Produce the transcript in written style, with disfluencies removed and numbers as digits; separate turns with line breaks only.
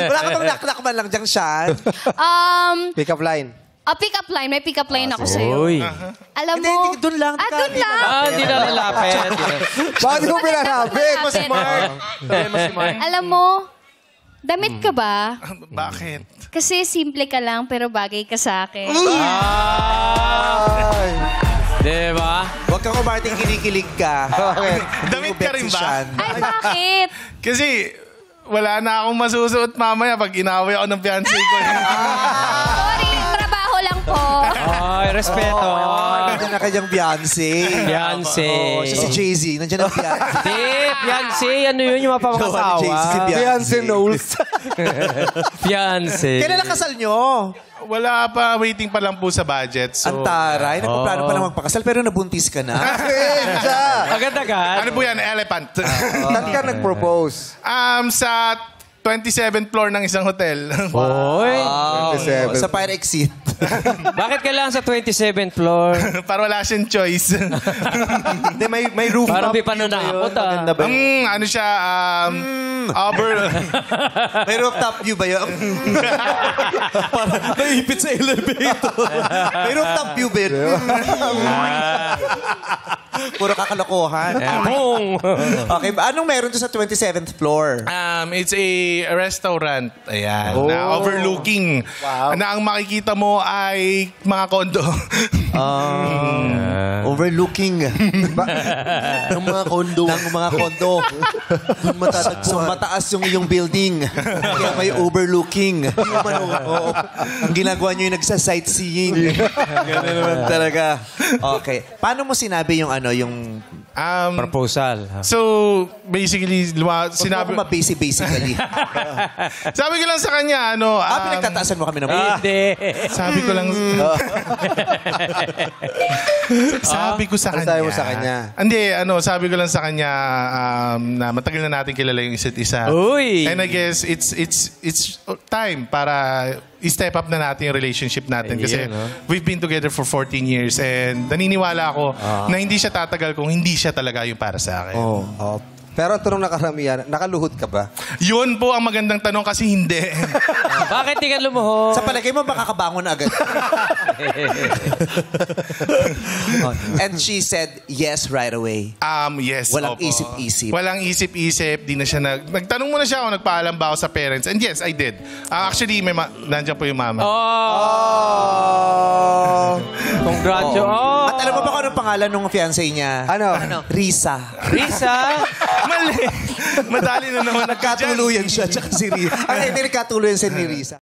Wala ka bang knock-knock man lang dyan, Sean?
Pick-up line.
Pick-up line. May pick-up line ako sa'yo.
Uy.
Alam mo...
Hindi, doon lang.
doon lang.
Hindi na lalapit.
Bakit mo pinarapit?
Mo si Mark.
Alam mo, damit ka ba?
Bakit?
Kasi simple ka lang pero bagay ka sa akin.
Ay.
Diba?
Huwag kang umarting kinikilig ka.
Okay.
Damit ka rin ba?
Ay, bakit?
Kasi wala na akong masusuot mamaya pag inaway ako ng fiancé ko.
Sorry, trabaho lang po.
Ay, respeto.
Nandiyan na kanyang Beyonce.
Beyonce.
Siya si Jay-Z. Nandiyan ang Beyonce.
Di, Beyonce. Ano yun yung mapapangasawa?
Jay-Z, si
Beyonce Knowles.
Beyonce.
Kailan ang kasal nyo?
Wala pa, waiting pa lang po sa budget. So,
Ang taray. Nagpaplano pa lang magpakasal pero nabuntis ka na.
Agad-agad.
ano po yan? Elephant.
Saan ka nag-propose?
Sa 27th floor ng isang hotel.
Oy.
27.
Sa fire exit.
Bakit kailangan sa 27th floor?
Para wala siyang choice.
Hindi, may rooftop.
Parang may panunakot ah.
Ano siya?
May rooftop view ba yun? Parang naipit sa elevator. May rooftop view ba yun? Puro kakalokohan.
Boom.
Okay, anong meron doon sa 27th floor?
It's a restaurant. Ayan. Na overlooking.
Wow.
Na ang makikita mo ay mga kondo.
Overlooking. Ng mga kondo. Ng mga kondo. Doon matatagpuan. Mataas yung iyong building. Kaya may overlooking. Ang ginagawa nyo yung nagsa-sightseeing. Gano'n naman talaga. Okay. Paano mo sinabi yung yung
Proposal.
So, basically,
sinabi
sinabi...
ko basically.
Sabi ko lang sa kanya,
pinagtataasan mo kami ng
Hindi.
sabi ko lang... sabi ko sa
Ano
kanya...
sabi mo sa kanya?
Hindi, sabi ko lang sa kanya na matagal na natin kilala yung isa't isa.
Uy.
And I guess it's time para i-step up na natin yung relationship natin. Kasi we've been together for 14 years and naniniwala ako na hindi siya tatagal kung hindi siya talaga yung para sa akin.
Oh. Pero ang tanong nakaramihan, nakaluhod ka ba?
Yun po ang magandang tanong kasi hindi.
Bakit di ka lumuhod?
Sa palagay mo, makakabangon na agad. And she said yes right away.
Yes.
Walang
opo.
isip-isip.
Walang isip-isip. Di na siya nagtanong muna siya ako, nagpaalam ba ako sa parents? And yes, I did. Actually, nandiyan po yung mama.
Oh. Congrats. Oh.
At alam mo ba kung anong pangalan ng fiancé niya?
Ano?
Risa.
Risa.
Mali. Madali na naman.
Nagkatuluyan siya, tsaka si Risa. Hindi, nagkatuluyan siya ni Risa.